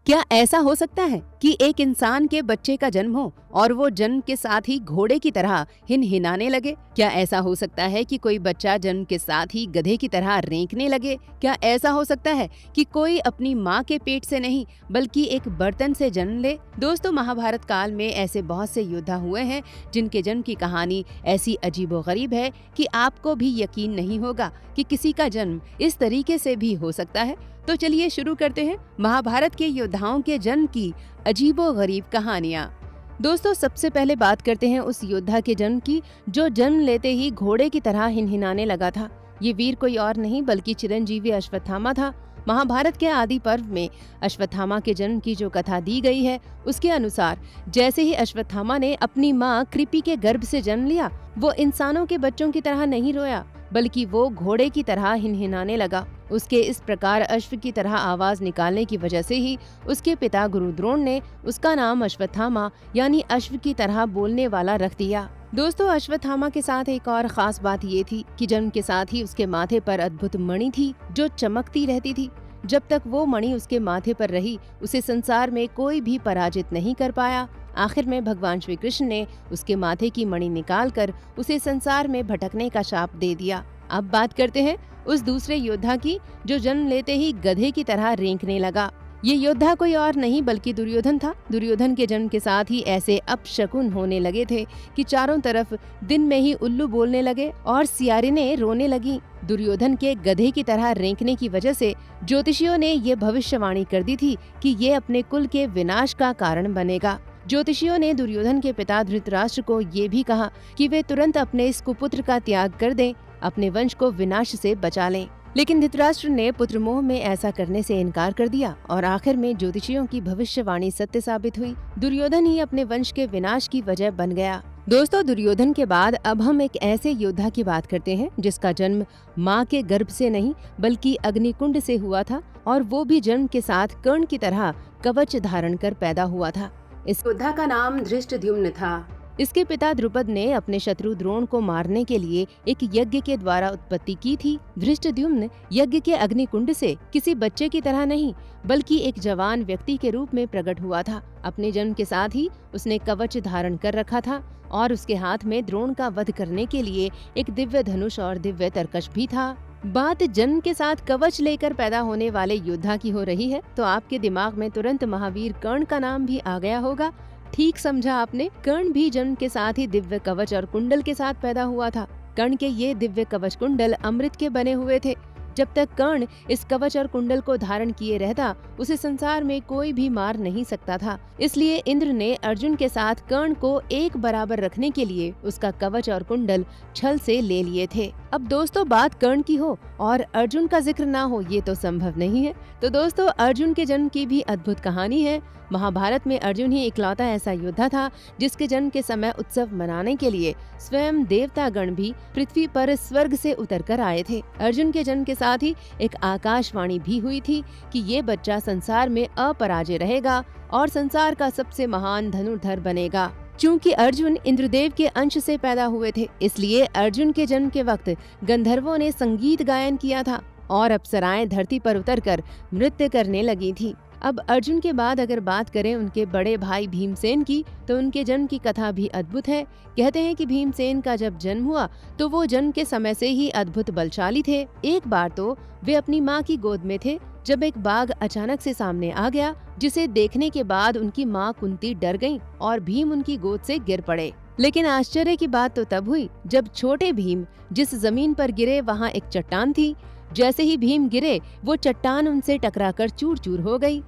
क्या ऐसा हो सकता है कि एक इंसान के बच्चे का जन्म हो और वो जन्म के साथ ही घोड़े की तरह हिनहिनाने लगे? क्या ऐसा हो सकता है कि कोई बच्चा जन्म के साथ ही गधे की तरह रेंकने लगे? क्या ऐसा हो सकता है कि कोई अपनी माँ के पेट से नहीं बल्कि एक बर्तन से जन्म ले? दोस्तों, महाभारत काल में ऐसे बहुत से योद्धा हुए हैं जिनके जन्म की कहानी ऐसी अजीबोगरीब है कि आपको भी यकीन नहीं होगा कि किसी का जन्म इस तरीके से भी हो सकता है। तो चलिए शुरू करते हैं महाभारत के योद्धाओं के जन्म की अजीबोगरीब कहानियाँ। दोस्तों, सबसे पहले बात करते हैं उस योद्धा के जन्म की जो जन्म लेते ही घोड़े की तरह हिनहिनाने लगा था। ये वीर कोई और नहीं बल्कि चिरंजीवी अश्वत्थामा था। महाभारत के आदि पर्व में अश्वत्थामा के जन्म की जो कथा दी गई है उसके अनुसार जैसे ही अश्वत्थामा ने अपनी माँ कृपि के गर्भ से जन्म लिया, वो इंसानों के बच्चों की तरह नहीं रोया बल्कि वो घोड़े की तरह हिनहिनाने लगा। उसके इस प्रकार अश्व की तरह आवाज निकालने की वजह से ही उसके पिता गुरु द्रोण ने उसका नाम अश्वत्थामा यानी अश्व की तरह बोलने वाला रख दिया। दोस्तों, अश्वत्थामा के साथ एक और खास बात ये थी कि जन्म के साथ ही उसके माथे पर अद्भुत मणि थी जो चमकती रहती थी। जब तक वो मणि उसके माथे पर रही, उसे संसार में कोई भी पराजित नहीं कर पाया। आखिर में भगवान श्री कृष्ण ने उसके माथे की मणि निकालकर उसे संसार में भटकने का शाप दे दिया। अब बात करते हैं उस दूसरे योद्धा की जो जन्म लेते ही गधे की तरह रेंकने लगा। ये योद्धा कोई और नहीं बल्कि दुर्योधन था। दुर्योधन के जन्म के साथ ही ऐसे अपशकुन होने लगे थे कि चारों तरफ दिन में ही उल्लू बोलने लगे और सियारिनें रोने लगी। दुर्योधन के गधे की तरह रेंकने की वजह से ज्योतिषियों ने ये भविष्यवाणी कर दी थी कि ये अपने कुल के विनाश का कारण बनेगा। ज्योतिषियों ने दुर्योधन के पिता धृतराष्ट्र को ये भी कहा कि वे तुरंत अपने इस कुपुत्र का त्याग कर दें, अपने वंश को विनाश से बचा लें। लेकिन धृतराष्ट्र ने पुत्र मोह में ऐसा करने से इनकार कर दिया और आखिर में ज्योतिषियों की भविष्यवाणी सत्य साबित हुई। दुर्योधन ही अपने वंश के विनाश की वजह बन गया। दोस्तों, दुर्योधन के बाद अब हम एक ऐसे योद्धा की बात करते हैं जिसका जन्म माँ के गर्भ से नहीं बल्कि अग्निकुंड से हुआ था और वो भी जन्म के साथ कर्ण की तरह कवच धारण कर पैदा हुआ था। इस योद्धा का नाम धृष्टद्युम्न था। इसके पिता द्रुपद ने अपने शत्रु द्रोण को मारने के लिए एक यज्ञ के द्वारा उत्पत्ति की थी। धृष्टद्युम्न यज्ञ के अग्निकुंड से किसी बच्चे की तरह नहीं बल्कि एक जवान व्यक्ति के रूप में प्रकट हुआ था। अपने जन्म के साथ ही उसने कवच धारण कर रखा था और उसके हाथ में द्रोण का वध करने के लिए एक दिव्य धनुष और दिव्य तरकश भी था। बात जन्म के साथ कवच लेकर पैदा होने वाले योद्धा की हो रही है तो आपके दिमाग में तुरंत महावीर कर्ण का नाम भी आ गया होगा। ठीक समझा आपने। कर्ण भी जन्म के साथ ही दिव्य कवच और कुंडल के साथ पैदा हुआ था। कर्ण के ये दिव्य कवच कुंडल अमृत के बने हुए थे। जब तक कर्ण इस कवच और कुंडल को धारण किए रहता, उसे संसार में कोई भी मार नहीं सकता था। इसलिए इंद्र ने अर्जुन के साथ कर्ण को एक बराबर रखने के लिए उसका कवच और कुंडल छल से ले लिए थे। अब दोस्तों, बात कर्ण की हो और अर्जुन का जिक्र ना हो ये तो संभव नहीं है। तो दोस्तों, अर्जुन के जन्म की भी अद्भुत कहानी है। महाभारत में अर्जुन ही इकलौता ऐसा योद्धा था जिसके जन्म के समय उत्सव मनाने के लिए स्वयं देवतागण भी पृथ्वी पर स्वर्ग से उतर कर आए थे। अर्जुन के जन्म के साथ ही एक आकाशवाणी भी हुई थी कि ये बच्चा संसार में अपराजय रहेगा और संसार का सबसे महान धनुर्धर बनेगा। चूँकि अर्जुन इंद्रदेव के अंश से पैदा हुए थे, इसलिए अर्जुन के जन्म के वक्त गंधर्वों ने संगीत गायन किया था और अप्सराएं धरती पर उतरकर नृत्य करने लगी थी। अब अर्जुन के बाद अगर बात करें उनके बड़े भाई भीमसेन की तो उनके जन्म की कथा भी अद्भुत है। कहते हैं कि भीमसेन का जब जन्म हुआ तो वो जन्म के समय से ही अद्भुत बलशाली थे। एक बार तो वे अपनी माँ की गोद में थे जब एक बाघ अचानक से सामने आ गया, जिसे देखने के बाद उनकी माँ कुंती डर गईं और भीम उनकी गोद से गिर पड़े। लेकिन आश्चर्य की बात तो तब हुई जब छोटे भीम जिस जमीन पर गिरे वहाँ एक चट्टान थी। जैसे ही भीम गिरे वो चट्टान उनसे टकराकर चूर चूर हो गई।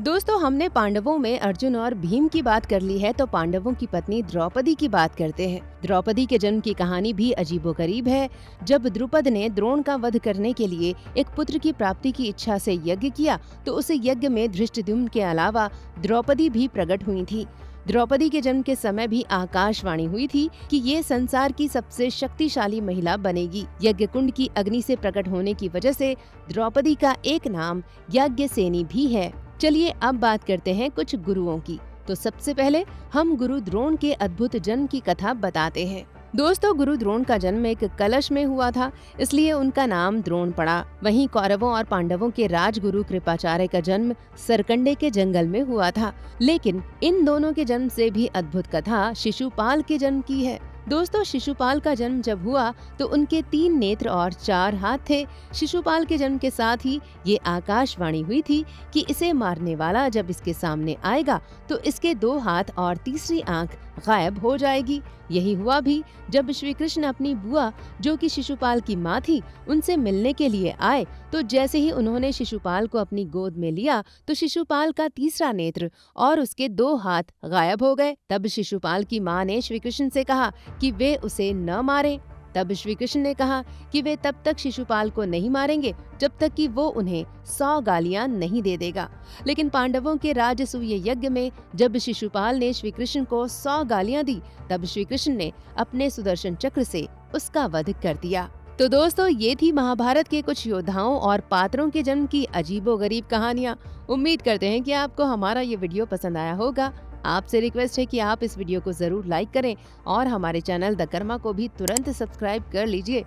दोस्तों, हमने पांडवों में अर्जुन और भीम की बात कर ली है तो पांडवों की पत्नी द्रौपदी की बात करते हैं। द्रौपदी के जन्म की कहानी भी अजीबोगरीब है। जब द्रुपद ने द्रोण का वध करने के लिए एक पुत्र की प्राप्ति की इच्छा से यज्ञ किया तो उस यज्ञ में धृष्टद्युम्न के अलावा द्रौपदी भी प्रकट हुई थी। द्रौपदी के जन्म के समय भी आकाशवाणी हुई थी कि ये संसार की सबसे शक्तिशाली महिला बनेगी। यज्ञ कुंड की अग्नि से प्रकट होने की वजह से द्रौपदी का एक नाम यज्ञसेनी भी है। चलिए अब बात करते हैं कुछ गुरुओं की। तो सबसे पहले हम गुरु द्रोण के अद्भुत जन्म की कथा बताते हैं। दोस्तों, गुरु द्रोण का जन्म एक कलश में हुआ था, इसलिए उनका नाम द्रोण पड़ा। वहीं कौरवों और पांडवों के राजगुरु कृपाचार्य का जन्म सरकंडे के जंगल में हुआ था। लेकिन इन दोनों के जन्म से भी अद्भुत कथा शिशुपाल के जन्म की है। दोस्तों, शिशुपाल का जन्म जब हुआ तो उनके 3 नेत्र और 4 हाथ थे। शिशुपाल के जन्म के साथ ही ये आकाशवाणी हुई थी कि इसे मारने वाला जब इसके सामने आएगा तो इसके 2 हाथ और तीसरी आंख गायब हो जाएगी। यही हुआ भी जब श्री कृष्ण अपनी बुआ, जो कि शिशुपाल की माँ थी, उनसे मिलने के लिए आए तो जैसे ही उन्होंने शिशुपाल को अपनी गोद में लिया तो शिशुपाल का तीसरा नेत्र और उसके 2 हाथ गायब हो गए। तब शिशुपाल की माँ ने श्री कृष्ण से कहा कि वे उसे न मारें। तब श्री कृष्ण ने कहा कि वे तब तक शिशुपाल को नहीं मारेंगे जब तक कि वो उन्हें 100 गालियां नहीं दे देगा। लेकिन पांडवों के राजसूय यज्ञ में जब शिशुपाल ने श्री कृष्ण को 100 गालियां दी, तब श्री कृष्ण ने अपने सुदर्शन चक्र से उसका वध कर दिया। तो दोस्तों, ये थी महाभारत के कुछ योद्धाओं और पात्रों के जन्म की अजीबोगरीब कहानियाँ। उम्मीद करते हैं कि आपको हमारा ये वीडियो पसंद आया होगा। आपसे रिक्वेस्ट है कि आप इस वीडियो को जरूर लाइक करें और हमारे चैनल द कर्मा को भी तुरंत सब्सक्राइब कर लीजिए।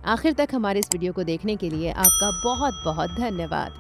आखिर तक हमारे इस वीडियो को देखने के लिए आपका बहुत बहुत धन्यवाद।